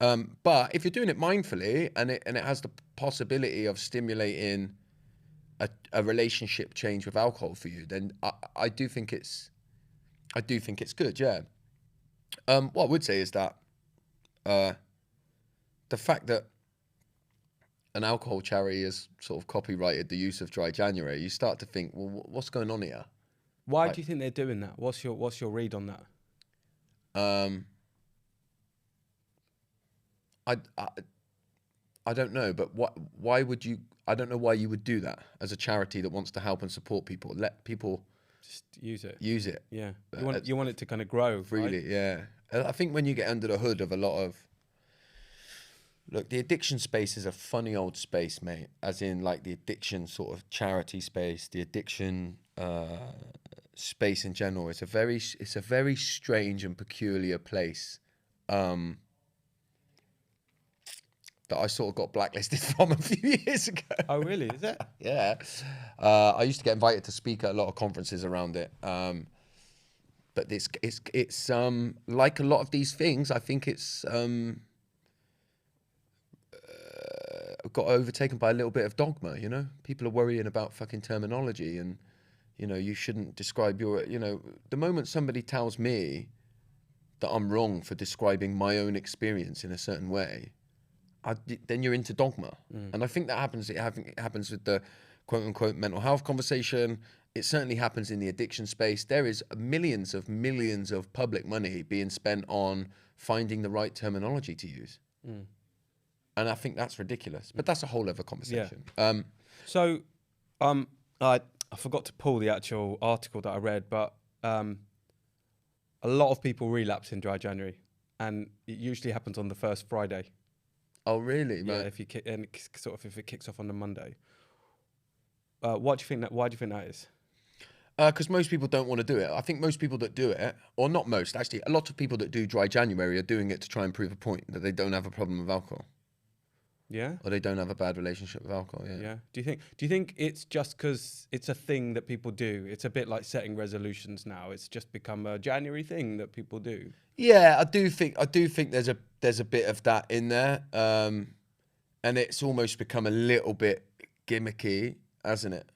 Yeah. But if you're doing it mindfully and it has the possibility of stimulating a relationship change with alcohol for you, then I do think it's good. Yeah. What I would say is that the fact that an alcohol charity has sort of copyrighted the use of Dry January, you start to think, well, what's going on here? Why do you think they're doing that? What's your read on that? I don't know, but why would you? I don't know why you would do that as a charity that wants to help and support people. Let people just use it. Yeah, you want it to kind of grow freely. Right? Yeah, I think when you get under the hood of a lot of Look, the addiction space is a funny old space, mate. As in, like the addiction sort of charity space, the addiction space in general. It's a very strange and peculiar place. That I sort of got blacklisted from a few years ago. Oh, really? Is it? Yeah. I used to get invited to speak at a lot of conferences around it. But it's like a lot of these things, I think it's got overtaken by a little bit of dogma, you know? People are worrying about fucking terminology and, you know, you shouldn't describe your, you know, the moment somebody tells me that I'm wrong for describing my own experience in a certain way, then you're into dogma. And I think that happens. It happens with the quote unquote mental health conversation. It certainly happens in the addiction space. There is millions of public money being spent on finding the right terminology to use. And I think that's ridiculous. But that's a whole other conversation. Yeah. So, I forgot to pull the actual article that I read, but a lot of people relapse in dry January, and it usually happens on the first Friday. Oh, really? Yeah, Right. if it kicks off on the Monday. What do you think that? Why do you think that is? Because most people don't want to do it. I think most people that do it, or not most, actually, a lot of people that do dry January are doing it to try and prove a point that they don't have a problem with alcohol. Yeah. Or they don't have a bad relationship with alcohol. Yeah. Yeah. Do you think it's just because it's a thing that people do? It's a bit like setting resolutions now. It's just become a January thing that people do. Yeah, I do think there's a bit of that in there, and it's almost become a little bit gimmicky, hasn't it?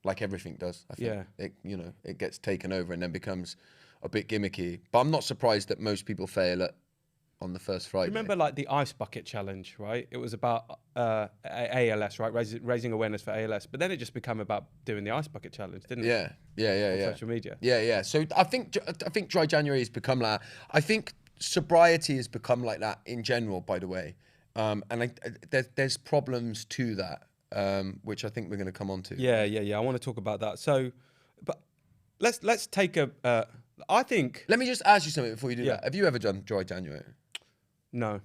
Like everything does. I think it gets taken over and then becomes a bit gimmicky. But I'm not surprised that most people fail on the first Friday. Remember, like the ice bucket challenge, right? It was about ALS, right? Raising awareness for ALS, but then it just became about doing the ice bucket challenge, didn't it? Yeah. On social media. Yeah. So I think dry January has become like. I think sobriety has become like that in general. By the way, and there's problems to that, which I think we're going to come on to. Yeah. I want to talk about that. So, but let's take a. I think. Let me just ask you something before you do Yeah. that. Have you ever done dry January? No.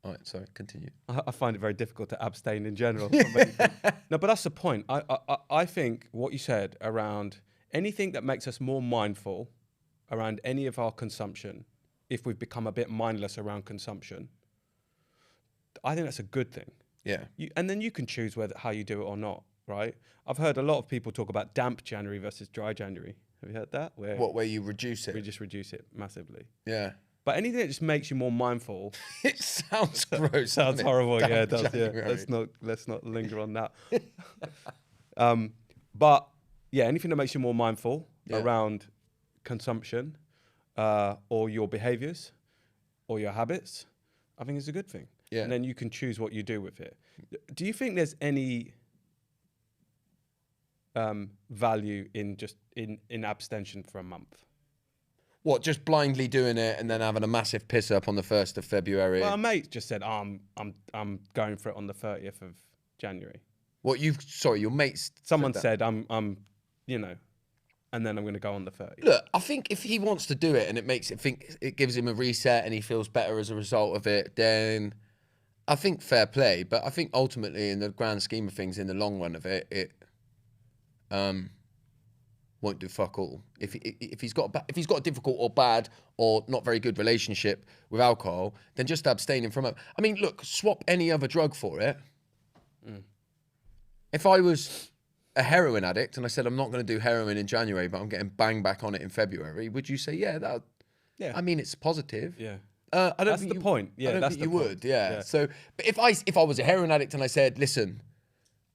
All right, sorry, continue. I find it very difficult to abstain in general from anything. No, but that's the point. I think what you said around anything that makes us more mindful around any of our consumption, if we've become a bit mindless around consumption, I think that's a good thing. Yeah. And then you can choose how you do it or not, right? I've heard a lot of people talk about damp January versus dry January. Have you heard that? Where you reduce it? We just reduce it massively. Yeah. But anything that just makes you more mindful. It sounds gross. Sounds horrible. Yeah, it does. January. Yeah. Let's not linger on that. But yeah, anything that makes you more mindful around consumption, or your behaviors, or your habits, I think is a good thing. Yeah. And then you can choose what you do with it. Do you think there's any value in just in abstention for a month? What, just blindly doing it and then having a massive piss up on the 1st of February? Well, a mate just said, I'm going for it on the 30th of January. What your mates? Someone said, I'm, you know, and then I'm going to go on the 30th. Look, I think if he wants to do it and it gives him a reset and he feels better as a result of it, then I think fair play. But I think ultimately, in the grand scheme of things, in the long run of it won't do fuck all. If he's got a difficult or bad or not very good relationship with alcohol, then just abstaining from it. I mean, look, swap any other drug for it. If I was a heroin addict and I said I'm not going to do heroin in January, but I'm getting banged back on it in February, would you say yeah? I mean, it's positive. Yeah. I don't That's think the point. Yeah, I don't that's think you the point. would. Yeah. Yeah. So, but if I was a heroin addict and I said, listen,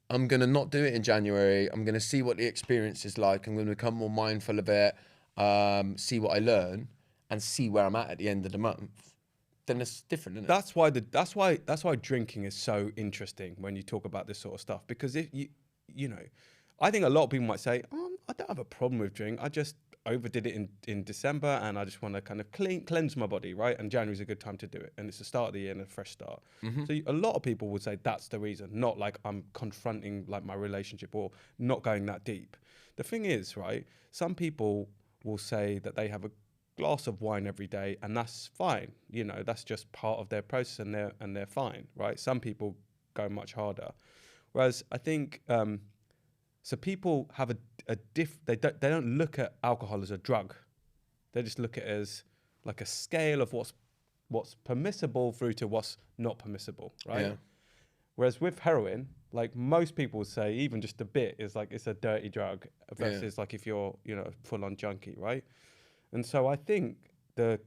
I'm going to not do it in January. I'm going to see what the experience is like. I'm going to become more mindful of it, see what I learn, and see where I'm at the end of the month. Then it's different, isn't it? That's why drinking is so interesting when you talk about this sort of stuff. Because if you know, I think a lot of people might say, I don't have a problem with drink. I just overdid it in December and I just want to kind of cleanse my body, right? And January's a good time to do it. And it's the start of the year and a fresh start. So a lot of people would say that's the reason, not like I'm confronting like my relationship or not going that deep. The thing is, right, some people will say that they have glass of wine every day, and that's fine. You know, that's just part of their process, and they're fine, right? Some people go much harder, whereas I think so. People have they don't look at alcohol as a drug. They just look at it as like a scale of what's permissible through to what's not permissible, right? Yeah. Whereas with heroin, like most people would say, even just a bit is like it's a dirty drug versus like if you're, you know, full on junkie, right? And so I think the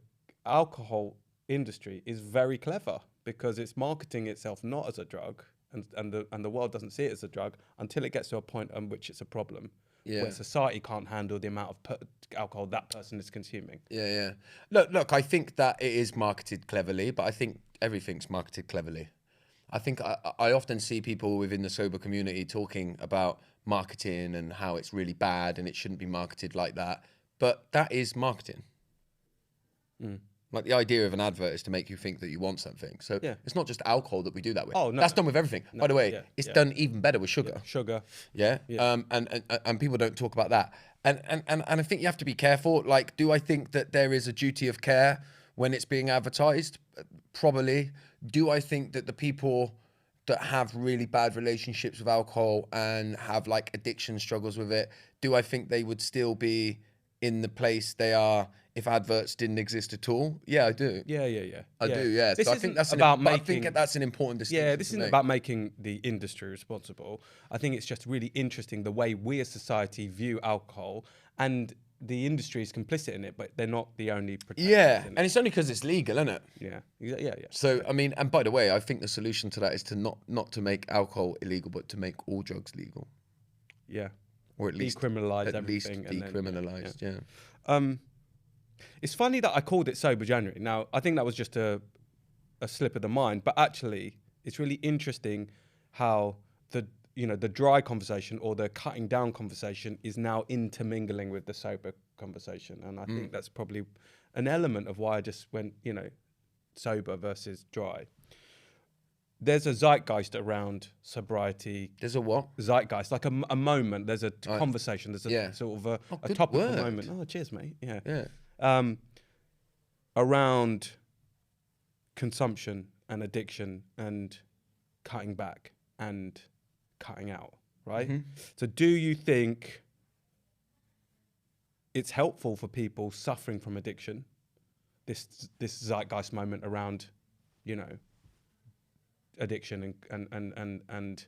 alcohol industry is very clever because it's marketing itself not as a drug, and the world doesn't see it as a drug until it gets to a point on which it's a problem. Yeah. Where society can't handle the amount of alcohol that person is consuming. Yeah. Look, I think that it is marketed cleverly, but I think everything's marketed cleverly. I think I often see people within the sober community talking about marketing and how it's really bad and it shouldn't be marketed like that. But that is marketing. Like the idea of an advert is to make you think that you want something. So it's not just alcohol that we do that with. Oh, no. That's done with everything. No, By the way, it's done even better with sugar. Sugar. Yeah. And people don't talk about that. And I think you have to be careful. Like, do I think that there is a duty of care when it's being advertised? Probably. Do I think that the people that have really bad relationships with alcohol and have like addiction struggles with it, do I think they would still be in the place they are if adverts didn't exist at all? Yeah, I do. Yeah. I do, yeah. This So I isn't think that's about I think making- that's an important distinction. Yeah, this to isn't make. about making the industry responsible. I think it's just really interesting the way we as society view alcohol, and the industry is complicit in it, but they're not the only protectors Yeah, in and it. it's only because it's legal, isn't it? Yeah. So I mean, and by the way, I think the solution to that is to not to make alcohol illegal, but to make all drugs legal, Yeah. or at least Decriminalise at least everything and then- decriminalised. Yeah. It's funny that I called it Sober January. Now, I think that was just a slip of the mind, but actually, it's really interesting how the dry conversation or the cutting down conversation is now intermingling with the sober conversation, and I think that's probably an element of why I just went, sober versus dry. There's a zeitgeist around sobriety. There's a what? Zeitgeist, like a moment. There's a conversation. There's a sort of a good topical word. moment. Oh, cheers, mate. Yeah. Around consumption and addiction and cutting back and cutting out, right? So do you think it's helpful for people suffering from addiction, this zeitgeist moment around, addiction and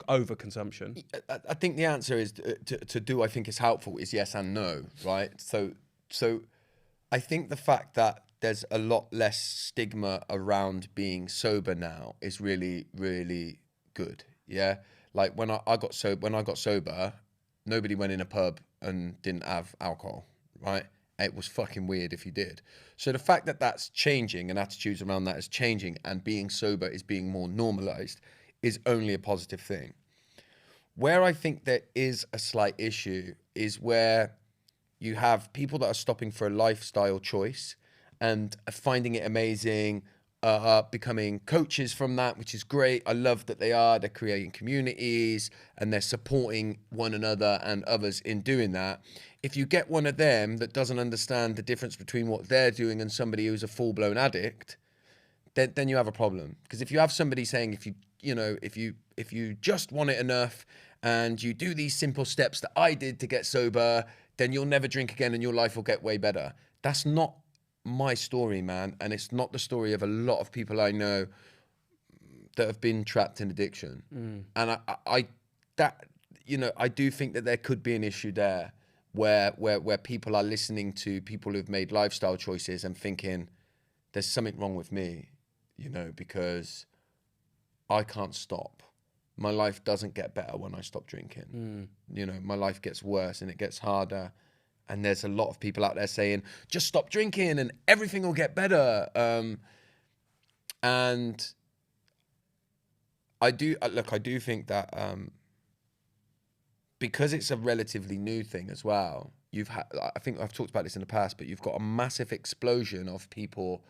overconsumption? I think the answer is to do I think is helpful is yes and no, right? So I think the fact that there's a lot less stigma around being sober now is really, really good. Yeah. Like when I got sober, nobody went in a pub and didn't have alcohol, right? It was fucking weird if you did. So the fact that that's changing and attitudes around that is changing and being sober is being more normalized is only a positive thing. Where I think there is a slight issue is where you have people that are stopping for a lifestyle choice and are finding it amazing, becoming coaches from that, which is great. I love that they're creating communities and they're supporting one another and others in doing that. If you get one of them that doesn't understand the difference between what they're doing and somebody who's a full-blown addict, then you have a problem. Because if you have somebody saying, if you just want it enough and you do these simple steps that I did to get sober, then you'll never drink again and your life will get way better. That's not my story, man. And it's not the story of a lot of people I know that have been trapped in addiction. And I do think that there could be an issue there where people are listening to people who've made lifestyle choices and thinking there's something wrong with me, because I can't stop. My life doesn't get better when I stop drinking. My life gets worse and it gets harder. And there's a lot of people out there saying, just stop drinking and everything will get better. And I do think that because it's a relatively new thing as well, I think I've talked about this in the past, but you've got a massive explosion of people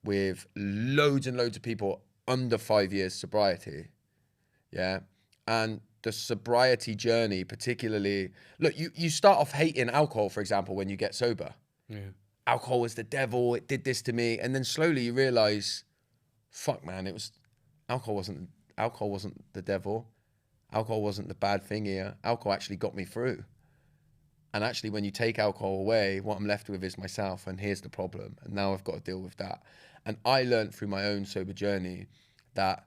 with loads and loads of people under 5 years sobriety. Yeah. And the sobriety journey, particularly, look, you start off hating alcohol, for example, when you get sober. Yeah. alcohol was the devil, it did this to me. And then slowly you realize, fuck man, alcohol wasn't the devil. Alcohol wasn't the bad thing here. Alcohol actually got me through. And actually when you take alcohol away, what I'm left with is myself, and here's the problem. And now I've got to deal with that. And I learned through my own sober journey that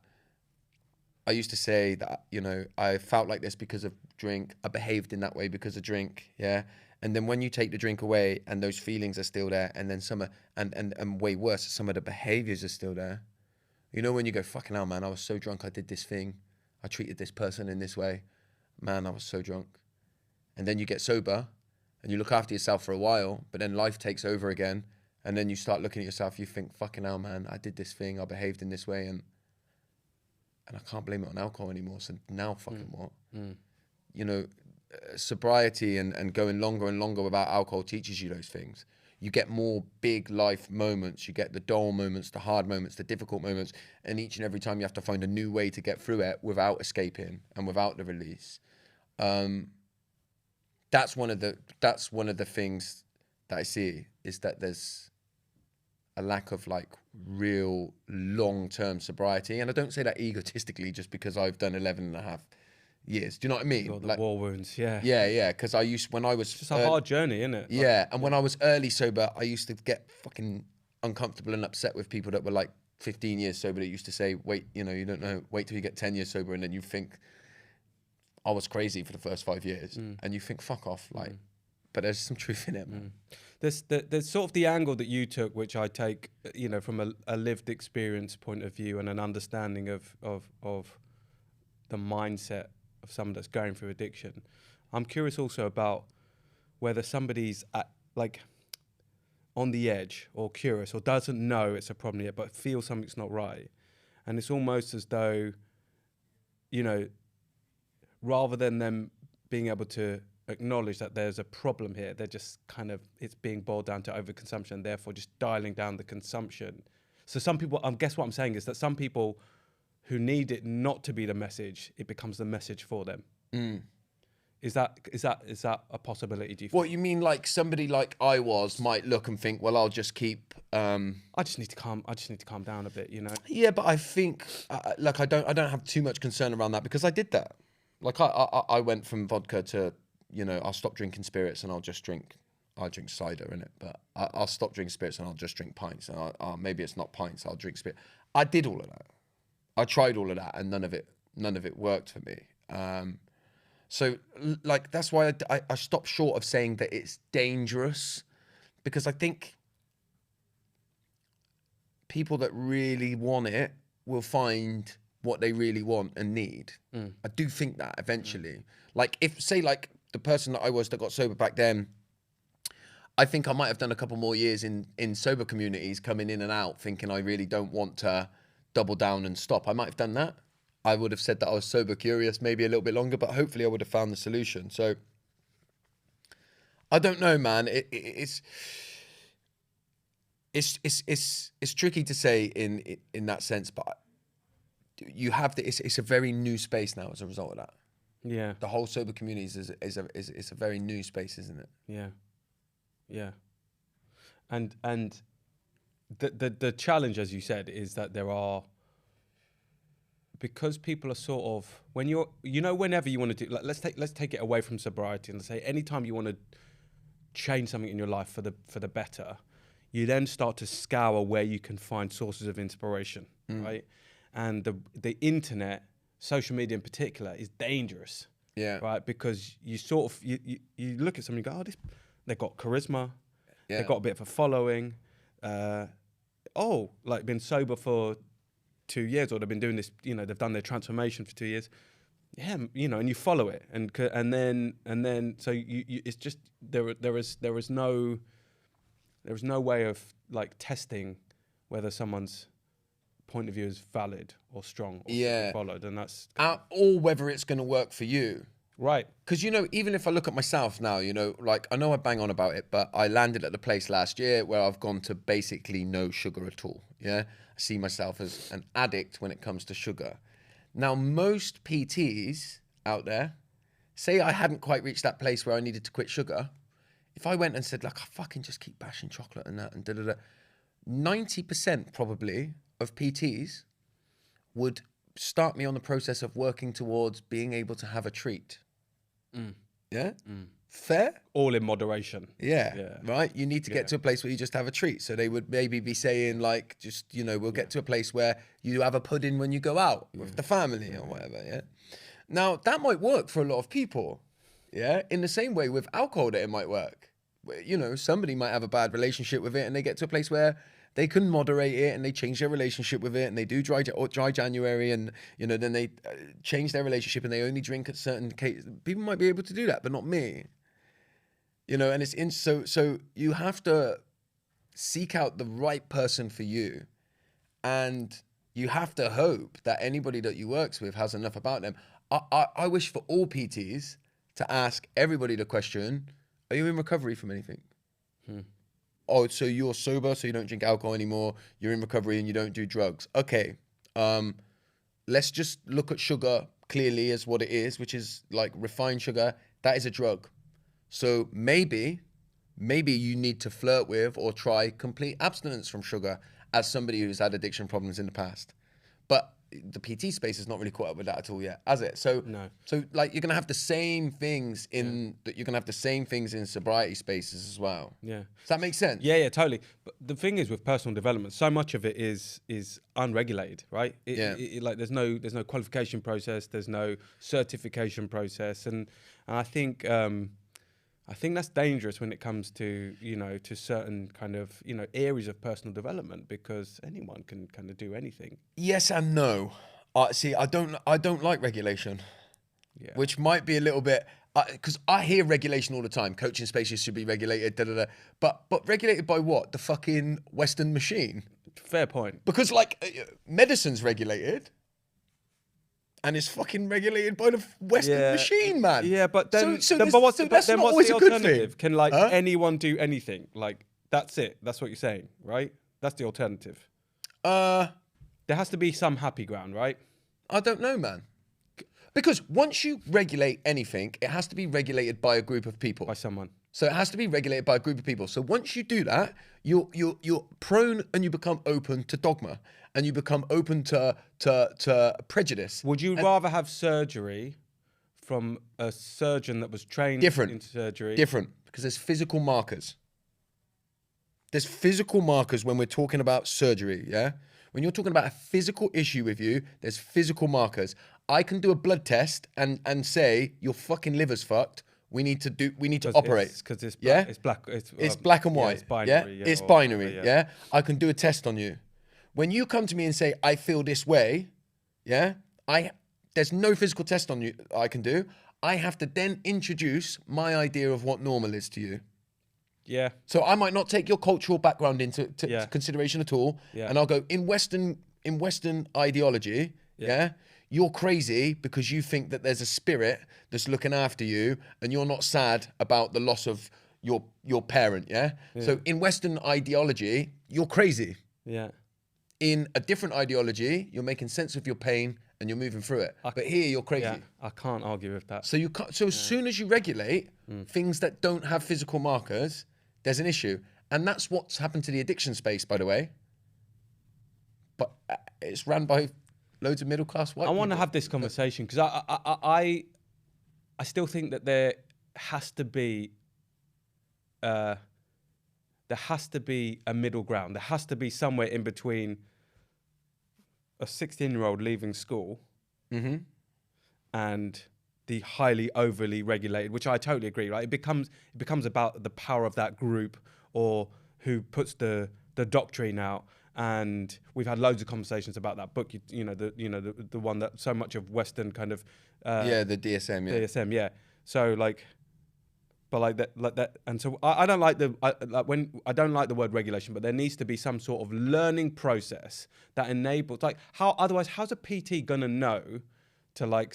I used to say that, you know, I felt like this because of drink. I behaved in that way because of drink, yeah? And then when you take the drink away and those feelings are still there, and then and way worse, some of the behaviors are still there. You know, when you go, fucking hell, man, I was so drunk, I did this thing. I treated this person in this way. Man, I was so drunk. And then you get sober and you look after yourself for a while, but then life takes over again. And then you start looking at yourself, you think, fucking hell, man, I did this thing, I behaved in this way, and I can't blame it on alcohol anymore. So now fucking what? You know, sobriety and going longer and longer without alcohol teaches you those things. You get more big life moments. You get the dull moments, the hard moments, the difficult moments. And each and every time you have to find a new way to get through it without escaping and without the release. That's one of the things that I see, is that there's a lack of like real long-term sobriety. And I don't say that egotistically just because I've done 11 and a half years. Do you know what I mean? Got the like, war wounds, yeah. Yeah. Because when I was... It's just a hard journey, isn't it? Yeah. And when I was early sober, I used to get fucking uncomfortable and upset with people that were like 15 years sober that used to say, wait, you know, you don't know, wait till you get 10 years sober. And then you think, I was crazy for the first 5 years. And you think, fuck off. Like, but there's some truth in it, man. There's sort of the angle that you took, which I take, you know, from a lived experience point of view and an understanding of the mindset of someone that's going through addiction. I'm curious also about whether somebody's like on the edge or curious or doesn't know it's a problem yet, but feels something's not right. And it's almost as though, you know, rather than them being able to acknowledge that there's a problem here, they're just kind of, it's being boiled down to overconsumption, therefore just dialing down the consumption. So some people, I guess what I'm saying is that some people who need it not to be the message, it becomes the message for them. Is that a possibility, do you think? What you mean, like somebody like I was might look and think, well, I'll just keep... I just need to calm down a bit, you know? Yeah, but I think, like, I don't have too much concern around that, because I did that. Like, I went from vodka to, you know, I'll stop drinking spirits and I'll drink cider in it, but I'll stop drinking spirits and I'll just drink pints. And maybe it's not pints, I'll drink spirit. I did all of that. I tried all of that, and none of it worked for me. So like, that's why I stopped short of saying that it's dangerous, because I think people that really want it will find what they really want and need. I do think that eventually, like, if say like the person that I was that got sober back then, I think I might have done a couple more years in sober communities, coming in and out, thinking I really don't want to double down and stop. I might have done that. I would have said that I was sober curious, maybe a little bit longer, but hopefully I would have found the solution. So I don't know, man. It's tricky to say in that sense, but you have it's a very new space now as a result of that. Yeah. The whole sober community is a very new space, isn't it? Yeah. And the challenge, as you said, is that there are, because people are sort of, when you're, you know, whenever you want to do, like, let's take it away from sobriety and say anytime you want to change something in your life for the better, you then start to scour where you can find sources of inspiration, right? And the internet, social media in particular, is dangerous, right? Because you sort of you look at something and go, oh, they've got charisma, they've got a bit of a following, like been sober for 2 years, or they've been doing this, you know, they've done their transformation for 2 years, you know, and you follow it, and then so you it's just there is no way of like testing whether someone's point of view is valid or strong or should be followed, and that's or whether it's going to work for you. Right. Because, you know, even if I look at myself now, you know, like, I know I bang on about it, but I landed at the place last year where I've gone to basically no sugar at all. Yeah. I see myself as an addict when it comes to sugar. Now, most PTs out there, say I hadn't quite reached that place where I needed to quit sugar, if I went and said like, I fucking just keep bashing chocolate and that and 90% probably of PTs would start me on the process of working towards being able to have a treat. Yeah? Fair? All in moderation. Yeah. Right? You need to get to a place where you just have a treat. So they would maybe be saying like, just, we'll get to a place where you have a pudding when you go out with the family or whatever, yeah? Now, that might work for a lot of people, yeah? In the same way with alcohol that it might work. Somebody might have a bad relationship with it and they get to a place where they can moderate it and they change their relationship with it and they do dry January and, then they change their relationship and they only drink at certain cases. People might be able to do that, but not me. And so you have to seek out the right person for you, and you have to hope that anybody that you works with has enough about them. I wish for all PTs to ask everybody the question, are you in recovery from anything? Oh, so you're sober, so you don't drink alcohol anymore, you're in recovery and you don't do drugs. Okay, let's just look at sugar clearly as what it is, which is like refined sugar. That is a drug. So maybe you need to flirt with or try complete abstinence from sugar as somebody who's had addiction problems in the past. But the PT space is not really caught up with that at all yet, has it? So no. So like you're gonna have the same things in that. You're gonna have the same things in sobriety spaces as well. Yeah. Does that make sense? Yeah, totally. But the thing is with personal development, so much of it is unregulated, right? Like there's no qualification process, there's no certification process, and I think that's dangerous when it comes to to certain kind of areas of personal development, because anyone can kind of do anything. Yes and no. See, I don't like regulation, which might be a little bit because I hear regulation all the time. Coaching spaces should be regulated, but regulated by what? The fucking Western machine. Fair point. Because like medicine's regulated. And it's fucking regulated by the Western machine, man. Yeah, but then, what's the alternative? Can anyone do anything? Like that's it. That's what you're saying, right? That's the alternative. There has to be some happy ground, right? I don't know, man. Because once you regulate anything, it has to be regulated by a group of people. By someone. So it has to be regulated by a group of people. So once you do that, you're prone and you become open to dogma and you become open to prejudice. Would you rather have surgery from a surgeon that was trained in surgery? Different, because there's physical markers. There's physical markers when we're talking about surgery, yeah? When you're talking about a physical issue with you, there's physical markers. I can do a blood test and say your fucking liver's fucked. We need to operate. Because it's black. It's black and white. It's binary. It's binary. Yeah. I can do a test on you. When you come to me and say I feel this way, there's no physical test on you I can do. I have to then introduce my idea of what normal is to you. Yeah. So I might not take your cultural background into consideration at all, and I'll go in Western ideology. Yeah. You're crazy because you think that there's a spirit that's looking after you and you're not sad about the loss of your parent, yeah? So in Western ideology, you're crazy. Yeah. In a different ideology, you're making sense of your pain and you're moving through it. But here, you're crazy. Yeah, I can't argue with that. So as soon as you regulate things that don't have physical markers, there's an issue. And that's what's happened to the addiction space, by the way. But it's run by loads of middle-class white people. I want to have this conversation because I still think that there has to be a middle ground. There has to be somewhere in between a 16-year-old leaving school and the highly overly regulated, which I totally agree. Right, it becomes about the power of that group or who puts the doctrine out. And we've had loads of conversations about that book. The one that so much of Western kind of the DSM, DSM, yeah. So like that, and so I don't like I don't like the word regulation, but there needs to be some sort of learning process that enables otherwise how's a PT gonna know to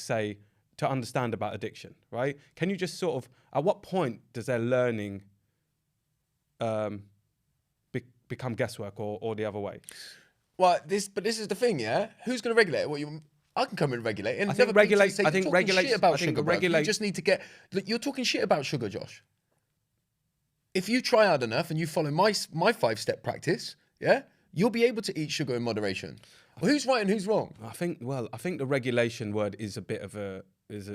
understand about addiction, right? Can you just sort of at what point does their learning become guesswork or the other way? Well, this is the thing, yeah. Who's going to regulate it? I can come and regulate it. I think regulate. You just need to get. You're talking shit about sugar, Josh. if you try hard enough and you follow my 5-step practice, yeah, you'll be able to eat sugar in moderation. Well, who's right and who's wrong? I think the regulation word is a bit of a it's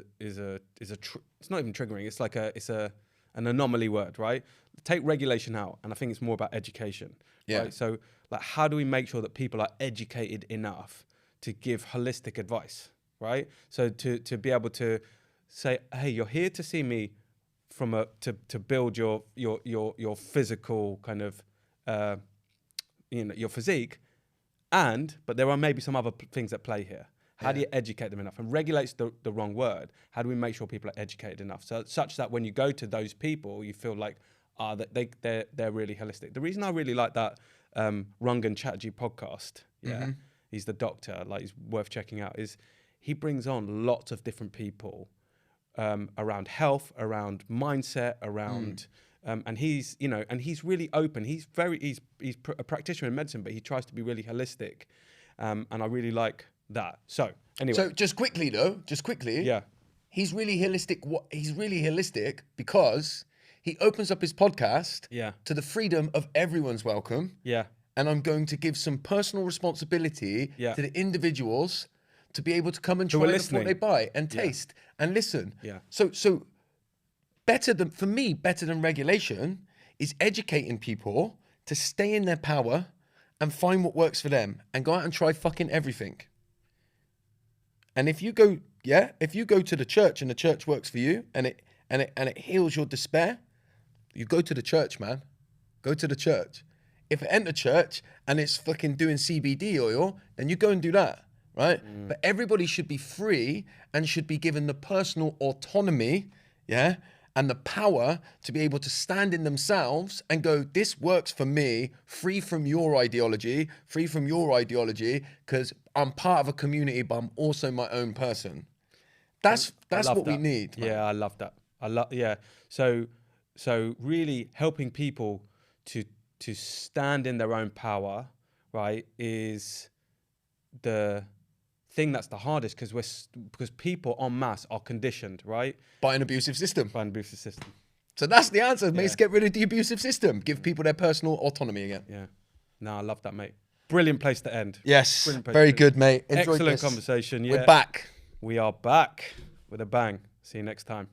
not even triggering. It's like an anomaly word, right? Take regulation out, and I think it's more about education. Yeah. Right? So like, how do we make sure that people are educated enough to give holistic advice, right? So to be able to say, hey, you're here to see me to build your physical kind of your physique, but there are maybe some other things at play here. How do you educate them enough? And regulate's the wrong word. How do we make sure people are educated enough, such that when you go to those people, you feel like that they're really holistic. The reason I really like that Rangan Chatterjee podcast, he's the doctor, like he's worth checking out, is he brings on lots of different people around health, around mindset, around and he's really open. He's a practitioner in medicine, but he tries to be really holistic, and I really like that. So anyway, So just quickly, yeah, he's really holistic. He's really holistic because he opens up his podcast to the freedom of everyone's welcome. Yeah. And I'm going to give some personal responsibility to the individuals to be able to come and try what they buy and taste and listen. Yeah. So better than regulation is educating people to stay in their power and find what works for them and go out and try fucking everything. And if you go to the church and the church works for you and it heals your despair, you go to the church, man. Go to the church. If it ain't the church and it's fucking doing CBD oil, then you go and do that, right? But everybody should be free and should be given the personal autonomy, and the power to be able to stand in themselves and go, this works for me, free from your ideology, because I'm part of a community, but I'm also my own person. That's what we need, man. Yeah, I love that. So really helping people to stand in their own power, right, is the thing that's the hardest because people en masse are conditioned, right, By an abusive system. So that's the answer, mate. Get rid of the abusive system. Give people their personal autonomy again. Yeah. No, I love that, mate. Brilliant place to end. Yes. Very good, mate. Enjoyed Excellent this. conversation. Yeah. We're back. We are back with a bang. See you next time.